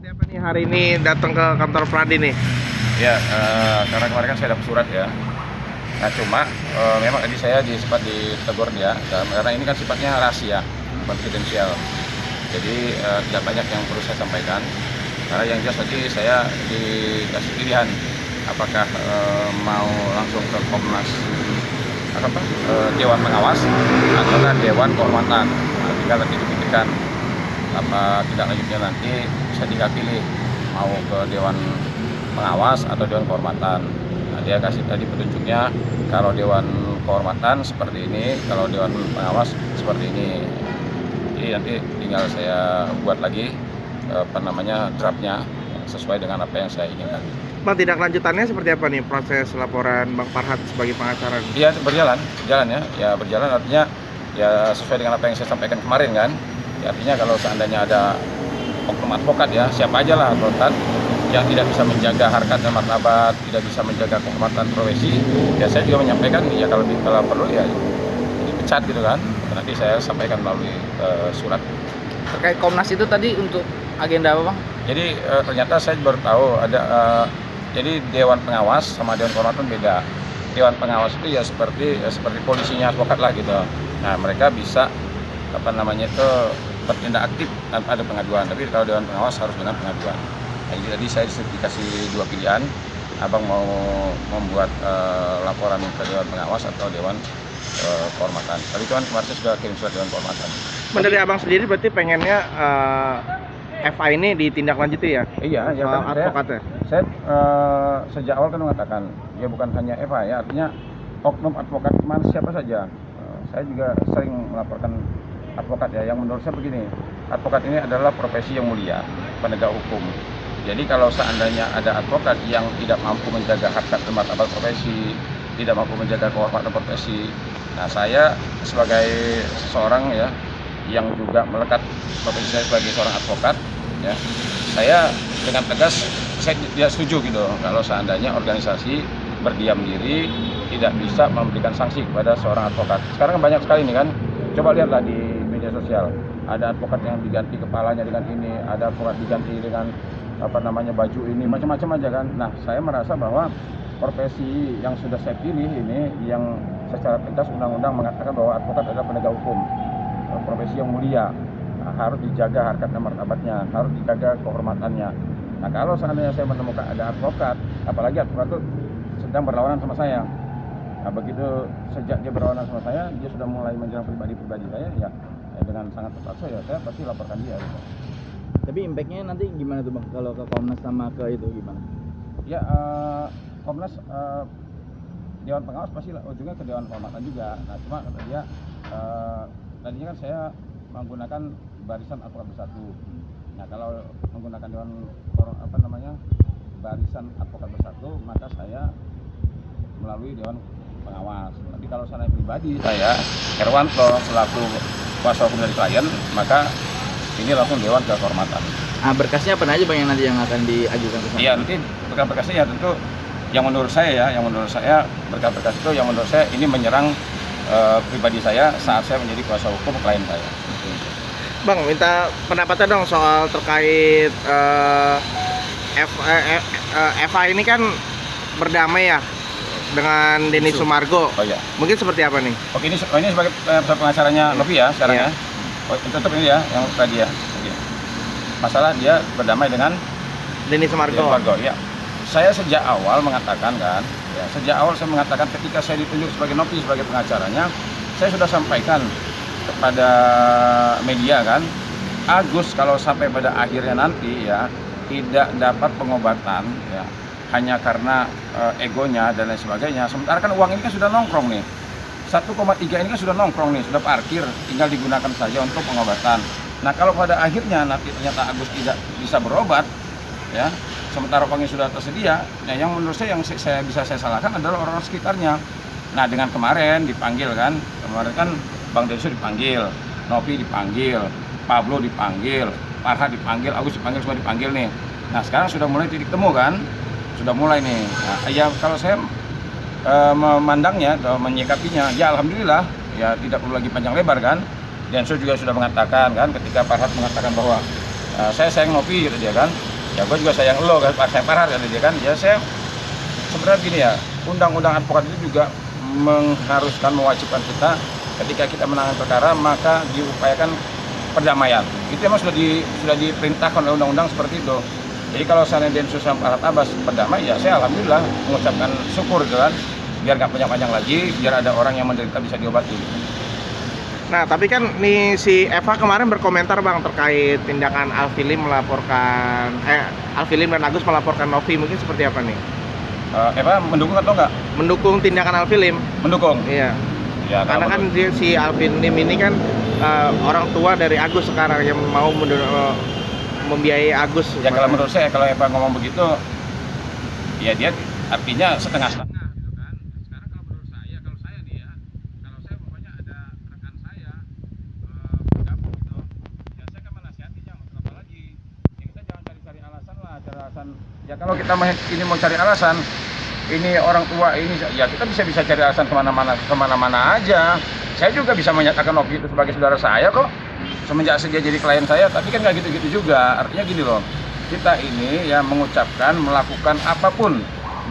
apa nih hari ini datang ke kantor Pradi nih? Ya, karena kemarin kan saya dapat surat ya. Nah cuma memang tadi saya sempat ditegur dia, karena ini kan sifatnya rahasia, konfidensial. Jadi tidak banyak yang perlu saya sampaikan. Karena yang jelas tadi saya dikasih pilihan, apakah mau langsung ke Komnas Dewan Pengawas atau Dewan Kehormatan. Nah, tinggal nanti dipikirkan apa tidak lanjutnya nanti bisa tinggal pilih mau ke Dewan Pengawas atau Dewan Kehormatan. Nah, dia kasih tadi petunjuknya kalau Dewan Kehormatan seperti ini, kalau Dewan Pengawas seperti ini. Jadi nanti tinggal saya buat lagi draftnya sesuai dengan apa yang saya inginkan. Bang, tindak lanjutannya seperti apa nih proses laporan Bang Farhad sebagai pengacara? Iya berjalan ya berjalan artinya ya sesuai dengan apa yang saya sampaikan kemarin kan. Ya, artinya kalau seandainya ada oknum advokat ya siapa aja lah advokat yang tidak bisa menjaga harkat dan martabat, tidak bisa menjaga kehormatan profesi, ya saya juga menyampaikan ya kalau perlu ya dipecat gitu kan. Nanti saya sampaikan melalui surat. Terkait Komnas itu tadi untuk agenda apa, Bang? Jadi ternyata saya baru tahu ada jadi Dewan Pengawas sama Dewan Kehormatan beda. Dewan Pengawas itu ya seperti polisinya advokat lah gitu. Nah mereka bisa bertindak aktif tanpa ada pengaduan. Tapi kalau Dewan Pengawas harus dengan pengaduan. Nah, jadi saya dikasih dua pilihan, abang mau membuat laporan ke Dewan Pengawas atau Dewan Kehormatan. Tapi kan kemarin saya sudah kirim surat Dewan Kehormatan. Dari abang sendiri berarti pengennya FA ini ditindaklanjuti ya? Iya, ya kan advokatnya. Saya sejak awal kan mengatakan ya bukan hanya FA ya, artinya oknum advokat kemana siapa saja. Saya juga sering melaporkan advokat ya, yang menurut saya begini, advokat ini adalah profesi yang mulia, penegak hukum. Jadi kalau seandainya ada advokat yang tidak mampu menjaga harkat dan martabat profesi, tidak mampu menjaga kehormatan profesi, nah saya sebagai seseorang ya yang juga melekat profesi saya sebagai seorang advokat ya, saya dengan tegas saya tidak setuju gitu kalau seandainya organisasi berdiam diri tidak bisa memberikan sanksi kepada seorang advokat. Sekarang kan banyak sekali nih kan, coba lihatlah di media sosial, ada advokat yang diganti kepalanya dengan ini, ada advokat diganti dengan baju ini, macam-macam aja kan. Nah saya merasa bahwa profesi yang sudah saya pilih ini yang secara tegas undang-undang mengatakan bahwa advokat adalah penegak hukum, profesi yang mulia, harus dijaga harkat dan martabatnya, harus dijaga kehormatannya. Nah kalau seandainya saya menemukan ada advokat, apalagi advokat itu sedang berlawanan sama saya, nah begitu sejak dia berlawanan sama saya, dia sudah mulai menyerang pribadi saya, ya dengan sangat terpaksa ya saya pasti laporkan dia gitu. Tapi impactnya nanti gimana tuh, Bang, kalau ke Komnas sama ke itu gimana? Ya Komnas Dewan Pengawas pasti ujungnya ke Dewan Kehormatan juga. Nah cuma kata dia tadinya kan saya menggunakan barisan advokat bersatu. Nah kalau menggunakan barisan advokat bersatu, maka saya melalui Dewan Pengawas. Tapi kalau saya pribadi, saya Herwanto selaku kuasa hukum dari klien, maka ini langsung Dewan Kehormatan. Nah, berkasnya apa aja, Bang, yang nanti yang akan diajukan ke sana? Iya, nanti berkas-berkasnya ya tentu yang menurut saya berkas-berkas itu yang menurut saya ini menyerang pribadi saya saat saya menjadi kuasa hukum klien saya. Bang, minta pendapatnya dong soal terkait FA ini kan berdamai ya dengan Denny Sumargo. Oh iya. Mungkin seperti apa nih? Oke, ini sebagai pengacaranya Novi ya sekarang ya. Oh, tetap ini ya yang tadi ya. Oke. Masalah dia berdamai dengan Denny Sumargo. Ya. Saya sejak awal mengatakan kan, ya, ketika saya ditunjuk sebagai Novi sebagai pengacaranya, saya sudah sampaikan kepada media kan, Agus kalau sampai pada akhirnya nanti ya tidak dapat pengobatan ya hanya karena egonya dan lain sebagainya. Sementara kan uang ini kan sudah nongkrong nih, 1,3 ini kan sudah nongkrong nih, sudah parkir, tinggal digunakan saja untuk pengobatan. Nah kalau pada akhirnya nanti ternyata Agus tidak bisa berobat ya, sementara uangnya sudah tersedia, nah yang menurut saya yang bisa saya salahkan adalah orang-orang sekitarnya. Nah dengan kemarin dipanggil kan, Bang Densus dipanggil, Novi dipanggil, Pablo dipanggil, Farhad dipanggil, Agus dipanggil, semua dipanggil nih. Nah sekarang sudah mulai titik temu kan, sudah mulai nih. Nah, ya kalau saya memandangnya atau menyikapinya, ya alhamdulillah, ya tidak perlu lagi panjang lebar kan. Densus juga sudah mengatakan kan, ketika Farhad mengatakan bahwa saya sayang Novi gitu dia kan, Ya gue juga sayang lo kan, Pak Parhar kan dia kan. Ya saya sebenarnya gini ya, undang-undang advokat itu juga mengharuskan, mewajibkan kita ketika kita menangani perkara maka diupayakan perdamaian. Itu memang sudah diperintahkan oleh undang-undang seperti itu. Jadi kalau seandainya Densus sama Farhad Abbas berdamai, ya saya alhamdulillah mengucapkan syukur gitu kan, biar nggak panjang-panjang lagi, biar ada orang yang menderita bisa diobati. Nah, tapi kan nih si Eva kemarin berkomentar Bang terkait tindakan Alfilim Alfilim dan Agus melaporkan Novi, mungkin seperti apa nih? Eva mendukung atau enggak? Mendukung tindakan Alfilim. Mendukung. Iya. Ya, Karena kan si Alfilim ini kan orang tua dari Agus sekarang yang mau membiayai Agus. Ya kalau menurut saya kalau Eva ngomong begitu, ya dia artinya setengah-setengah. Gitu kan. Sekarang kalau menurut saya, kalau saya nih ya, kalau saya pokoknya ada rekan saya bergabung gitu, ya saya kan menasihati jangan apa lagi. Ya kita jangan cari-cari alasan lah, cari alasan. Ya kalau kita ini mau cari alasan, ini orang tua ini, ya kita bisa cari alasan kemana-mana aja. Saya juga bisa menyatakan Novi itu sebagai saudara saya kok, semenjak dia jadi klien saya. Tapi kan nggak gitu-gitu juga. Artinya gini loh, kita ini ya mengucapkan, melakukan apapun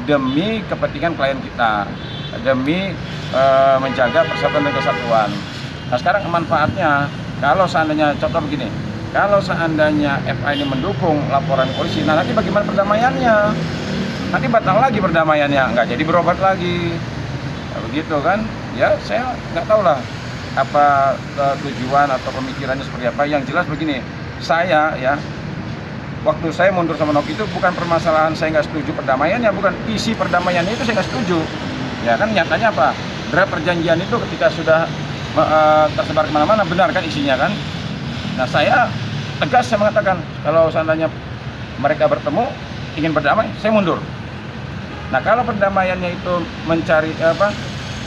demi kepentingan klien kita, demi menjaga persatuan dan kesatuan. Nah sekarang manfaatnya, kalau seandainya contoh begini, kalau seandainya FA ini mendukung laporan polisi, nah nanti bagaimana perdamaiannya? Nanti batal lagi perdamaiannya, nggak jadi berobat lagi. Nah, begitu kan? Ya saya nggak tahu lah apa tujuan atau pemikirannya seperti apa. Yang jelas begini, saya ya waktu saya mundur sama Novi itu bukan permasalahan saya nggak setuju perdamaiannya, bukan isi perdamaiannya itu saya nggak setuju. Ya kan nyatanya apa? Draft perjanjian itu ketika sudah tersebar kemana-mana, benar kan isinya kan? Nah saya tegas saya mengatakan kalau seandainya mereka bertemu ingin berdamai, saya mundur. Nah kalau perdamaiannya itu mencari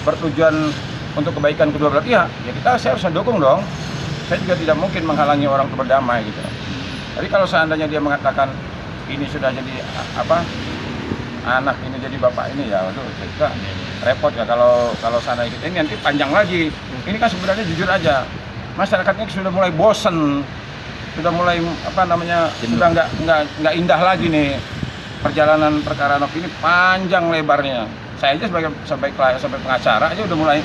bertujuan untuk kebaikan kedua belah pihak, ya saya harus mendukung dong. Saya juga tidak mungkin menghalangi orang untuk berdamai gitu. Jadi kalau seandainya dia mengatakan ini sudah jadi anak ini jadi bapak ini, ya waduh kita repot ya kalau seandainya ini nanti panjang lagi. Ini kan sebenarnya jujur aja, masyarakatnya sudah mulai bosen, sudah mulai sudah nggak indah lagi nih perjalanan perkara Novi ini, panjang lebarnya. Saya aja sebagai pengacara aja udah mulai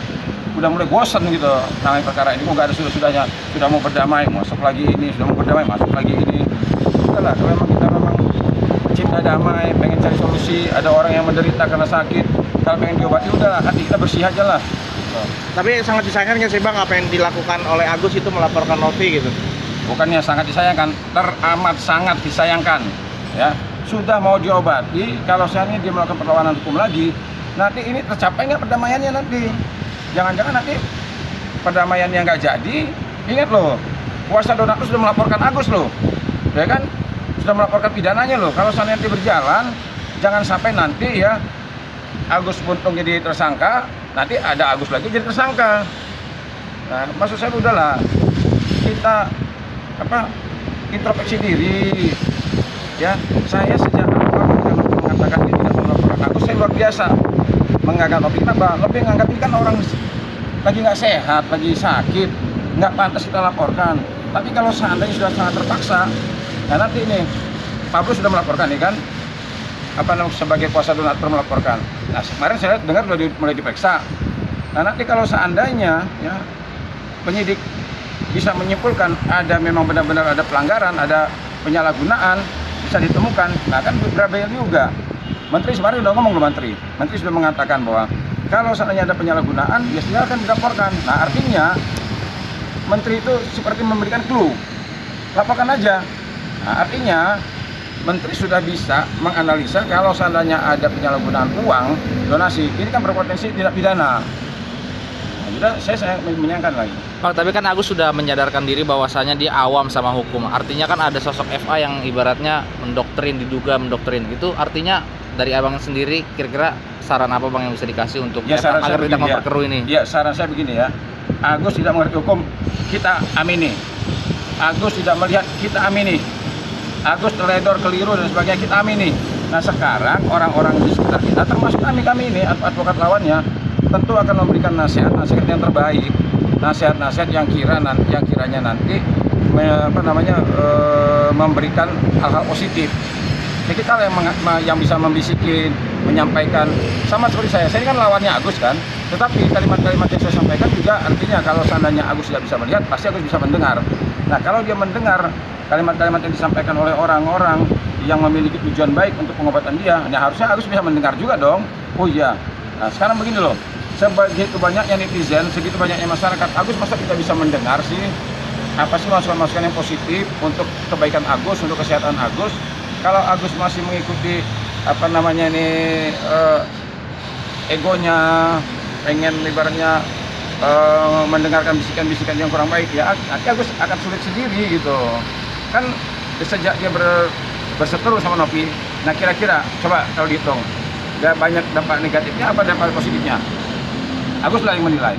bosan gitu nangani perkara ini. Kok nggak ada sudahnya, sudah mau berdamai masuk lagi ini, sudah mau berdamai masuk lagi ini. Udahlah, kalau memang kita cinta damai, pengen cari solusi, ada orang yang menderita karena sakit, kalau pengen diobati udahlah, hati kita bersih aja lah. Tapi sangat disayangkan kan sih Bang apa yang dilakukan oleh Agus itu melaporkan Novi gitu. Bukannya sangat disayangkan, teramat sangat disayangkan. Ya, sudah mau diobati, kalau seandainya dia melakukan perlawanan hukum lagi, nanti ini tercapai nggak perdamaiannya nanti? Jangan-jangan nanti perdamaiannya nggak jadi. Ingat loh, kuasa donatur sudah melaporkan Agus loh, ya kan? Sudah melaporkan pidananya loh. Kalau seandainya nanti berjalan, jangan sampai nanti ya Agus Buntung jadi tersangka, nanti ada Agus lagi jadi tersangka. Nah, maksud saya udahlah, kita introspeksi diri. Ya, saya sejak awal mengatakan ini tidak melaporkan Agus, saya luar biasa menganggap Novi. Kenapa? Novi menganggap ini kan orang lagi nggak sehat, lagi sakit, nggak pantas kita laporkan. Tapi kalau seandainya sudah sangat terpaksa, nah nanti ini Pablo sudah melaporkan nih kan, sebagai kuasa donatur melaporkan. Nah kemarin saya dengar sudah mulai diperiksa. Nah nanti kalau seandainya ya penyidik bisa menyimpulkan ada memang benar-benar ada pelanggaran, ada penyalahgunaan, bisa ditemukan, nah kan berbahaya juga. Menteri kemarin sudah ngomong loh, Menteri sudah mengatakan bahwa kalau seandainya ada penyalahgunaan, ya silakan dilaporkan. Nah artinya Menteri itu seperti memberikan clue, laporkan aja. Nah artinya Menteri sudah bisa menganalisa kalau seandainya ada penyalahgunaan uang donasi, ini kan berpotensi tindak pidana. Nah, sudah saya menyayangkan lagi. Bang, tapi kan Agus sudah menyadarkan diri bahwasanya dia awam sama hukum. Artinya kan ada sosok FA yang ibaratnya diduga mendoktrin gitu. Artinya dari abang sendiri kira-kira saran apa Bang yang bisa dikasih untuk ya, FA agar tidak memperkeruh ini? Ya saran saya begini ya, Agus tidak mengerti hukum, kita amini. Agus tidak melihat, kita amini. Agus teledor, keliru dan sebagainya, kita amini. Nah sekarang orang-orang di sekitar kita, termasuk kami ini, advokat lawannya, tentu akan memberikan nasihat yang terbaik, nasihat yang kiranya nanti memberikan hal-hal positif. Ya kita yang bisa membisikin, menyampaikan. Sama seperti saya ini kan lawannya Agus kan. Tetapi kalimat-kalimat yang saya sampaikan juga artinya kalau seandainya Agus tidak bisa melihat, pasti Agus bisa mendengar. Nah kalau dia mendengar kalimat-kalimat yang disampaikan oleh orang-orang yang memiliki tujuan baik untuk pengobatan dia, nah harusnya Agus bisa mendengar juga dong. Oh iya. Nah sekarang begini loh, sebegitu banyaknya netizen, segitu banyaknya masyarakat, Agus masa kita bisa mendengar sih? Apa sih masukan-masukan yang positif untuk kebaikan Agus, untuk kesehatan Agus? Kalau Agus masih mengikuti egonya, pengen ibaratnya mendengarkan bisikan-bisikan yang kurang baik, ya nanti Agus akan sulit sendiri gitu kan. Sejak dia berseteru sama Novi, nah kira-kira coba kalau dihitung gak banyak dampak negatifnya apa dampak positifnya, Agus lah yang menilai.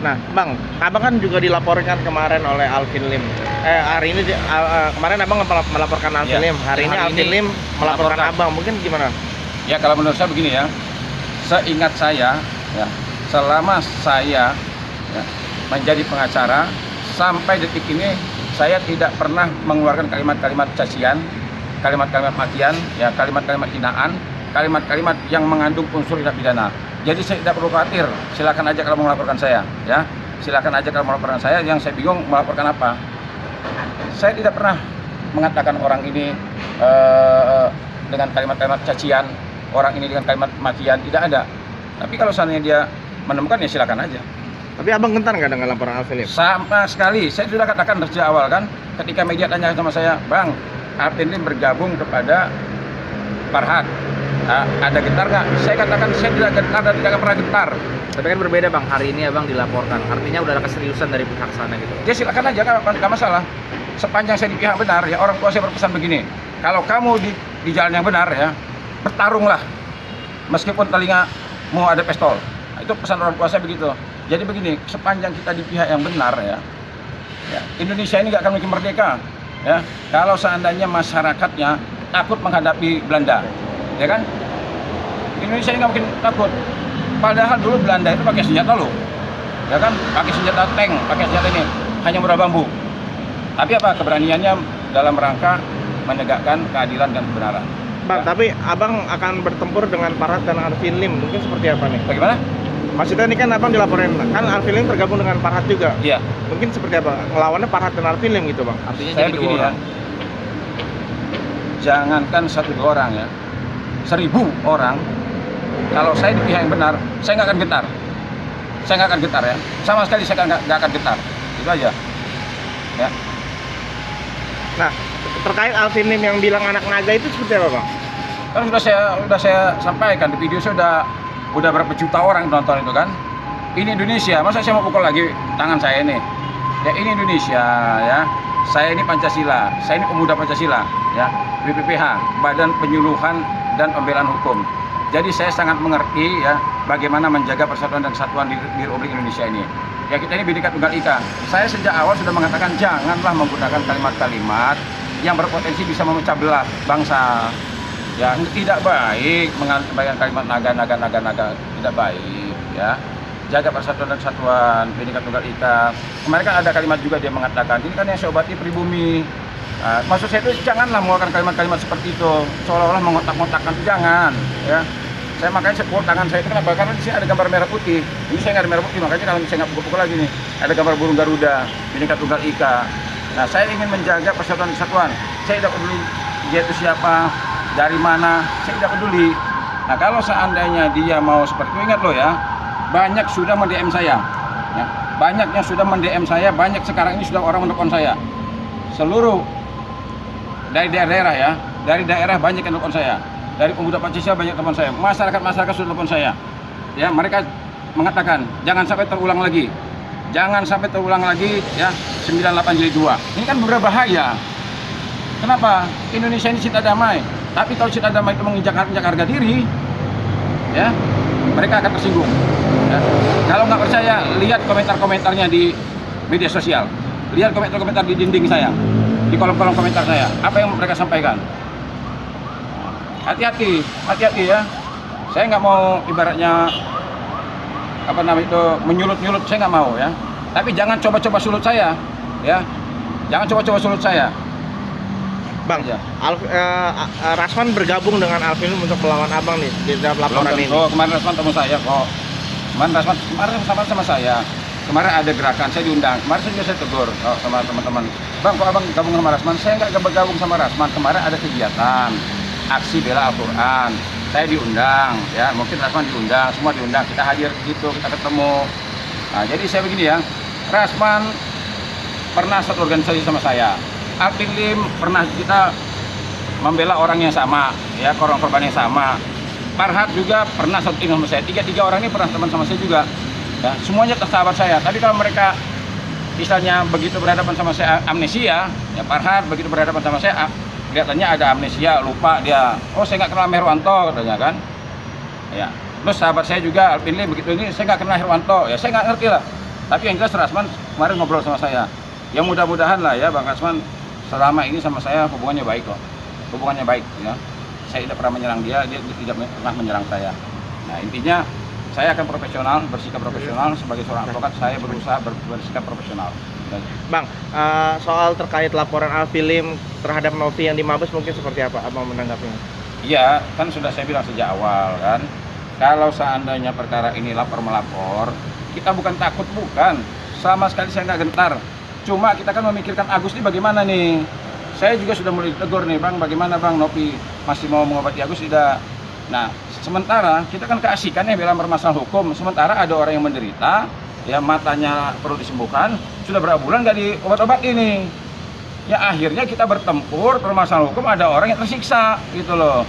Nah, Bang, Abang kan juga dilaporkan kemarin oleh Alvin Lim. Hari ini kemarin Abang melaporkan Alvin Ya, Lim. Hari ini Alvin Lim melaporkan Abang. Mungkin gimana? Ya kalau menurut saya begini ya, seingat saya ya, selama saya ya, menjadi pengacara sampai detik ini saya tidak pernah mengeluarkan kalimat-kalimat cacian, kalimat-kalimat makian, ya kalimat-kalimat hinaan, kalimat-kalimat yang mengandung unsur tindak pidana. Jadi saya tidak perlu khawatir, silakan aja kalau mau melaporkan saya, ya silakan aja kalau mau melaporkan saya. Yang saya bingung melaporkan apa? Saya tidak pernah mengatakan orang ini dengan kalimat-kalimat cacian, orang ini dengan kalimat makian, tidak ada. Tapi kalau seandainya dia menemukan ya silakan aja. Tapi Abang gentar nggak dengan laporan Alvin Lim? Sama sekali, saya sudah katakan sejak awal kan, ketika media tanya sama saya, Bang, Alvin Lim bergabung kepada Farhad. Ada gentar nggak? Saya katakan saya tidak gentar dan tidak akan pernah gentar. Tapi kan berbeda Bang, hari ini Abang dilaporkan, artinya udah ada keseriusan dari pihak sana gitu. Ya silakan aja, nggak masalah. Sepanjang saya di pihak benar, ya orang tua saya berpesan begini, kalau kamu di jalan yang benar ya, bertarunglah, meskipun telingamu ada pistol. Nah, itu pesan orang tua saya begitu. Jadi begini, sepanjang kita di pihak yang benar ya Indonesia ini nggak akan mungkin merdeka. Ya, kalau seandainya masyarakatnya takut menghadapi Belanda. Ya kan? Indonesia ini nggak mungkin takut. Padahal dulu Belanda itu pakai senjata loh, ya kan? Pakai senjata tank, pakai senjata ini hanya murah bambu. Tapi apa keberaniannya dalam rangka menegakkan keadilan dan kebenaran. Bang, Ya. tapi Abang akan bertempur dengan Farhad dan Alvin Lim. Mungkin seperti apa nih? Bagaimana? Maksudnya ini kan Abang dilaporin, kan Alvin Lim tergabung dengan Farhad juga. Iya. Mungkin seperti apa? Ngelawannya Farhad dan Alvin Lim gitu, Bang. Artinya Saya jadi begini dua ya. orang. Jangankan 1-2 orang ya, 1000 orang. Kalau saya di pihak yang benar, saya nggak akan gentar. Saya nggak akan gentar ya. Sama sekali saya nggak akan gentar. Itu aja. Ya. Nah, terkait Alvin Lim yang bilang anak naga itu seperti apa, Bang? Kan sudah saya sampaikan di video, saya udah berapa juta orang nonton itu kan. Ini Indonesia, masa saya mau pukul lagi tangan saya ini? Ya ini Indonesia ya. Saya ini Pancasila, saya ini pemuda Pancasila ya. BPPH, Badan Penyuluhan dan Pembelaan Hukum. Jadi saya sangat mengerti ya bagaimana menjaga persatuan dan kesatuan di Republik Indonesia ini. Ya kita ini Bhinneka Tunggal Ika. Saya sejak awal sudah mengatakan janganlah menggunakan kalimat-kalimat yang berpotensi bisa memecah belah bangsa. Ya tidak baik menggunakan kalimat naga, tidak baik ya. Jaga persatuan dan kesatuan Bhinneka Tunggal Ika. Kemarin kan ada kalimat juga dia mengatakan ini kan yang saya obati pribumi. Nah, maksud saya itu janganlah mengeluarkan kalimat-kalimat seperti itu seolah-olah mengotak-ngotakkan, jangan ya. Saya makanya saya pukul tangan saya itu kenapa? Karena di sini ada gambar merah putih. Ini saya nggak ada merah putih, makanya kalau saya nggak pukul-pukul lagi nih. Ada gambar burung Garuda, Bhinneka Tunggal Ika. Nah, saya ingin menjaga persatuan dan kesatuan. Saya tidak peduli dia itu siapa, dari mana, saya tidak peduli. Nah, kalau seandainya dia mau seperti itu, ingat loh ya, banyak sudah mendm saya. Ya, banyak yang sudah mendm saya, banyak sekarang ini sudah orang menelpon saya. Seluruh dari daerah ya, dari daerah banyak yang telepon saya. Dari pemuda Pancasila banyak teman saya, masyarakat sudah telepon saya. Ya, mereka mengatakan jangan sampai terulang lagi. Jangan sampai terulang lagi ya 98 jilid 2. Ini kan berbahaya. Kenapa? Indonesia ini cinta damai. Tapi kalau cinta damai itu menginjak harga diri, ya, mereka akan tersinggung. Ya. Kalau nggak percaya, lihat komentar-komentarnya di media sosial. Lihat komentar-komentar di dinding saya, di kolom-kolom komentar saya. Apa yang mereka sampaikan? Hati-hati ya. Saya nggak mau ibaratnya menyulut-nyulut, saya nggak mau ya. Tapi jangan coba-coba sulut saya, ya. Jangan coba-coba sulut saya. Bang, Aja. Rasman bergabung dengan Alvin Lim untuk melawan abang nih di dalam Belum laporan ini. tentu. Kemarin Rasman temu saya kok. Kemarin sama saya. Kemarin ada gerakan, saya diundang. Kemarin saya tegur sama teman-teman. Bang, kok abang gabung sama Rasman? Saya nggak bergabung sama Rasman. Kemarin ada kegiatan aksi bela Al-Quran. Saya diundang, ya mungkin Rasman diundang, semua diundang. Kita hadir gitu, kita ketemu. Nah, jadi saya begini ya, Rasman pernah satu organisasi sama saya. Alvin Lim pernah kita membela orang yang sama, ya korban yang sama. Farhat juga pernah satu tim sama saya. Tiga orang ini pernah teman sama saya juga. Ya, semuanya sahabat saya. Tapi kalau mereka misalnya begitu berhadapan sama saya amnesia, ya Farhat begitu berhadapan sama saya kelihatannya ada amnesia, lupa dia. Oh, saya nggak kenal Herwanto katanya kan. Ya. Terus sahabat saya juga Alvin Lim begitu ini saya nggak kenal Herwanto. Ya saya nggak ngerti lah. Tapi yang jelas Rasman kemarin ngobrol sama saya. Yang mudah-mudahan lah ya Bang Rasman selama ini sama saya hubungannya baik kok. Hubungannya baik ya. Saya tidak pernah menyerang dia tidak pernah menyerang saya. Nah, intinya saya akan profesional, bersikap profesional sebagai seorang advokat. Saya berusaha bersikap profesional. Bang, soal terkait laporan Alvin Lim terhadap Novi yang di Mabes mungkin seperti apa abang menanggapinya? Iya, kan sudah saya bilang sejak awal kan. Kalau seandainya perkara ini lapor-melapor, kita bukan takut, bukan. Sama sekali saya nggak gentar. Cuma kita kan memikirkan Agus ini bagaimana nih. Saya juga sudah mulai ditegur nih, Bang, bagaimana Bang Novi masih mau mengobati Agus tidak? Nah, sementara kita kan keasikan ya bela permasalahan hukum. Sementara ada orang yang menderita, ya matanya perlu disembuhkan, sudah berapa bulan nggak diobat-obat ini. Ya akhirnya kita bertempur permasalahan hukum, ada orang yang tersiksa gitu loh.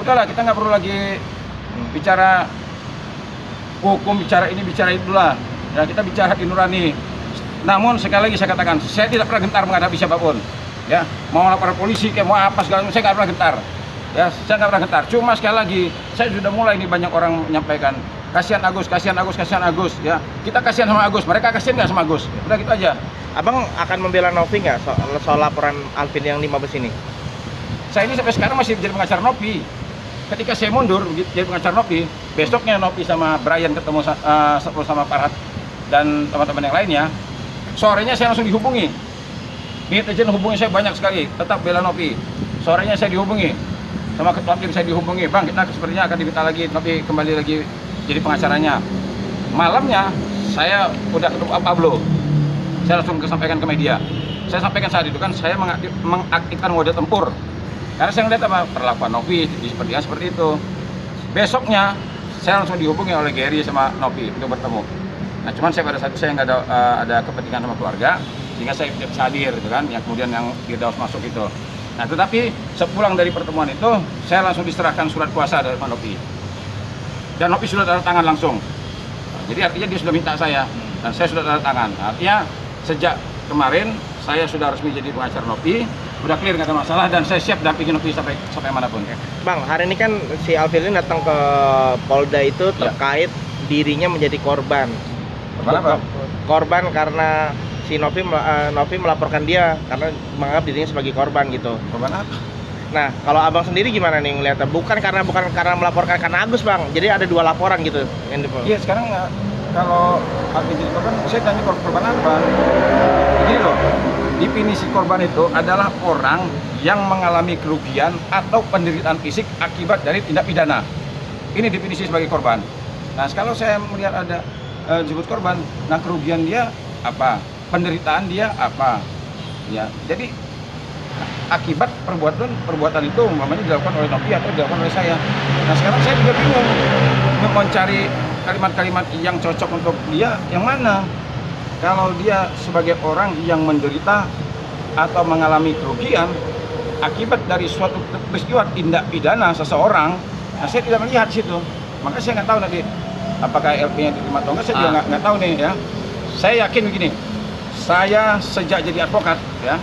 Udahlah, kita nggak perlu lagi bicara hukum, bicara ini, bicara itulah. Ya kita bicara nurani. Namun sekali lagi saya katakan, saya tidak pernah gentar menghadapi siapapun. Ya, mau lapor polisi, kayak mau apa segala macam, saya nggak pernah gentar. Ya, saya nggak pernah gentar. Cuma sekali lagi, saya sudah mulai ini banyak orang menyampaikan, kasihan Agus, kasihan Agus, kasihan Agus. Ya, kita kasihan sama Agus, mereka kasihan nggak sama Agus. Udah gitu aja. Abang akan membela Novi nggak soal laporan Alvin yang di Mabes ini? Saya ini sampai sekarang masih jadi pengacara Novi. Ketika saya mundur jadi pengacara Novi, besoknya Novi sama Brian ketemu sama Farhat dan teman-teman yang lainnya. Sorenya saya langsung dihubungi. Netizen hubungi saya banyak sekali, tetap bela Novi. Sorenya saya dihubungi sama ketua tim, saya dihubungi, Bang kita sepertinya akan diminta lagi Novi kembali lagi jadi pengacaranya. Malamnya saya udah ketemu Pablo, saya langsung sampaikan ke media. Saya sampaikan saat itu kan saya mengaktifkan mode tempur karena saya ngeliat apa perlakuan Novi seperti itu. Besoknya saya langsung dihubungi oleh Gary sama Novi untuk bertemu. Nah, cuman saya pada saat itu saya nggak ada kepentingan sama keluarga, sehingga saya tidak bisa hadir, gitu kan. Yang kemudian yang Firdaus masuk itu. Nah, tetapi sepulang dari pertemuan itu, saya langsung diserahkan surat kuasa dari Pak Novi. Dan Novi sudah tanda tangan langsung. Nah, jadi artinya dia sudah minta saya, dan saya sudah tanda tangan. Artinya sejak kemarin saya sudah resmi jadi pengacara Novi, udah clear nggak ada masalah, dan saya siap dampingi Novi sampai manapun. Bang, hari ini kan si Alvin Lim datang ke Polda itu terkait dirinya menjadi korban. Kenapa? Korban karena si Novi melaporkan dia karena menganggap dirinya sebagai korban gitu. Korban apa? Nah, kalau abang sendiri gimana nih ngeliatnya? Bukan karena melaporkan karena Agus, Bang. Jadi ada dua laporan gitu. Iya, sekarang kalau Alvin jadi korban, saya tanya korban apa? Jadi loh, definisi korban itu adalah orang yang mengalami kerugian atau penderitaan fisik akibat dari tindak pidana. Ini definisi sebagai korban. Nah, kalau saya melihat ada disebut korban, nah kerugian dia apa, penderitaan dia apa, ya. Jadi akibat perbuatan itu umpamanya dilakukan oleh Novi atau dilakukan oleh saya. Nah sekarang saya juga bingung mencari kalimat-kalimat yang cocok untuk dia yang mana. Kalau dia sebagai orang yang menderita atau mengalami kerugian akibat dari suatu peristiwa tindak pidana seseorang, nah saya tidak melihat di situ. Maka saya nggak tahu nanti apakah LP-nya diterima atau enggak, saya juga nggak tahu nih ya. Saya yakin begini, saya sejak jadi advokat ya,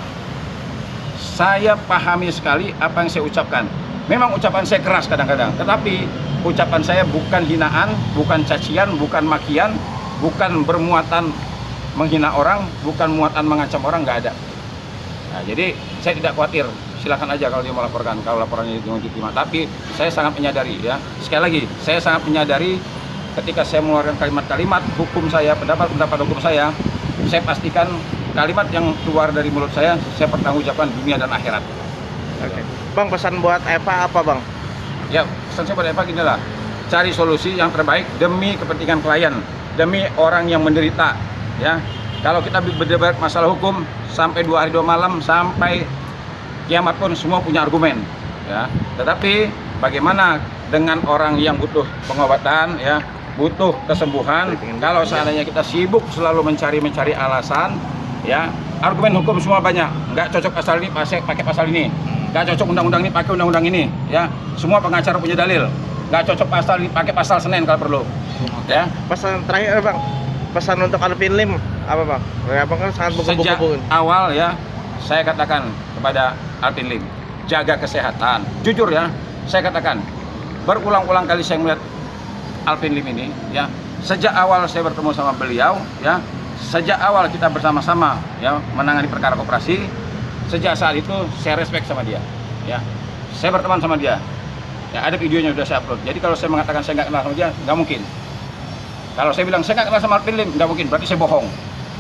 saya pahami sekali apa yang saya ucapkan. Memang ucapan saya keras kadang-kadang, tetapi ucapan saya bukan hinaan, bukan cacian, bukan makian, bukan bermuatan menghina orang, bukan muatan mengancam orang, nggak ada. Nah, jadi saya tidak khawatir. Silakan aja kalau dia melaporkan, kalau laporannya itu diterima. Tapi saya sangat menyadari ya, sekali lagi, saya sangat menyadari ketika saya mengeluarkan kalimat-kalimat hukum saya, pendapat hukum saya pastikan kalimat yang keluar dari mulut saya pertanggungjawabkan dunia dan akhirat. Oke. Bang, pesan buat Eva apa, Bang? Ya, pesan saya pada Eva gini lah, cari solusi yang terbaik demi kepentingan klien, demi orang yang menderita. Ya, kalau kita berdebat masalah hukum sampai 2 hari 2 malam, sampai kiamat pun semua punya argumen. Ya, tetapi bagaimana dengan orang yang butuh pengobatan, ya, butuh kesembuhan? Kalau seandainya kita sibuk selalu mencari alasan, ya, argumen hukum semua banyak. Nggak cocok pasal ini pakai pasal ini, nggak cocok undang-undang ini pakai undang-undang ini, ya. Semua pengacara punya dalil. Nggak cocok pasal ini pakai pasal Senin kalau perlu. Ya. Pesan terakhir, Bang. Pesan untuk Alvin Lim apa, Bang? Abang kan sangat Sejak buku-buku. awal ya, saya katakan kepada Alvin Lim, jaga kesehatan. Jujur ya, saya katakan berulang-ulang kali saya melihat Alvin Lim ini, ya. Sejak awal saya bertemu sama beliau, ya. Sejak awal kita bersama-sama, ya, menangani perkara koperasi. Sejak saat itu saya respect sama dia, ya. Saya berteman sama dia. Ya, ada videonya sudah saya upload. Jadi kalau saya mengatakan saya nggak kenal sama dia, nggak mungkin. Kalau saya bilang saya nggak kenal sama Alvin Lim, nggak mungkin. Berarti saya bohong.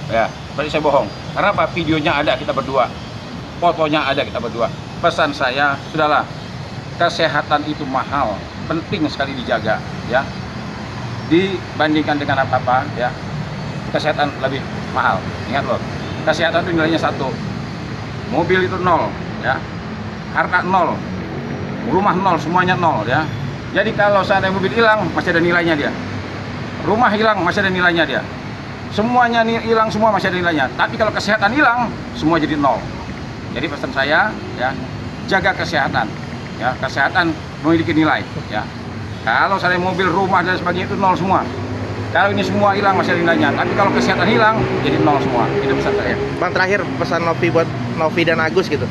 Ya, berarti saya bohong. Karena apa? Videonya ada kita berdua, fotonya ada kita berdua. Pesan saya, sudahlah, kesehatan itu mahal, penting sekali dijaga, ya. Dibandingkan dengan apa-apa, ya, kesehatan lebih mahal. Ingat loh, kesehatan itu nilainya 1, mobil itu 0, ya, harta 0, rumah 0, semuanya 0, ya. Jadi kalau seandainya mobil hilang, masih ada nilainya dia. Rumah hilang, masih ada nilainya dia. Semuanya hilang, semua masih ada nilainya. Tapi kalau kesehatan hilang, semua jadi 0. Jadi pesan saya, ya, jaga kesehatan. Ya, kesehatan memiliki nilai, ya. Kalau saya mobil, rumah dan sebagainya itu 0 semua. Kalau ini semua hilang masih ada nilainya. Tapi kalau kesehatan hilang, jadi 0 semua. Itu pesan saya. Bang, terakhir pesan Novi buat Novi dan Agus gitu.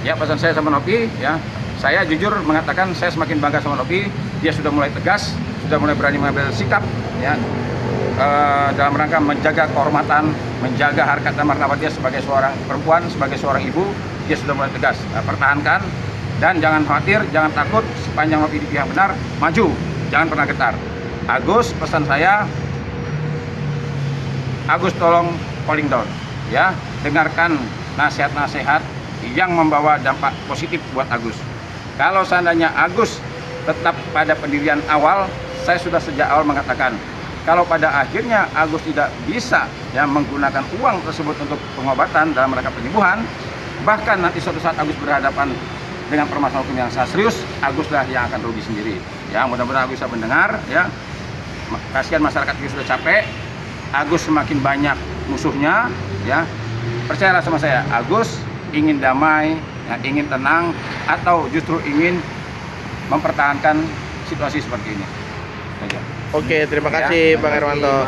Ya, pesan saya sama Novi, ya. Saya jujur mengatakan saya semakin bangga sama Novi. Dia sudah mulai tegas, sudah mulai berani mengambil sikap, ya. Dalam rangka menjaga kehormatan, menjaga harkat dan martabat dia sebagai seorang perempuan, sebagai seorang ibu. Dia sudah mulai tegas. Pertahankan dan jangan khawatir, jangan takut, sepanjang Novi di pihak benar, maju, jangan pernah getar. Agus, pesan saya, Agus tolong calling down, ya, dengarkan nasihat-nasihat yang membawa dampak positif buat Agus. Kalau seandainya Agus tetap pada pendirian awal, saya sudah sejak awal mengatakan, kalau pada akhirnya Agus tidak bisa, ya, menggunakan uang tersebut untuk pengobatan dalam rangka penyembuhan, bahkan nanti suatu saat Agus berhadapan dengan permasalahan hukum yang sangat serius, Aguslah yang akan rugi sendiri. Ya, mudah-mudahan Agus bisa mendengar, ya. Kasihan masyarakat juga sudah capek. Agus semakin banyak musuhnya, ya. Percayalah sama saya, Agus ingin damai, ya, ingin tenang, atau justru ingin mempertahankan situasi seperti ini. Oke, terima kasih, Bang Hermanto.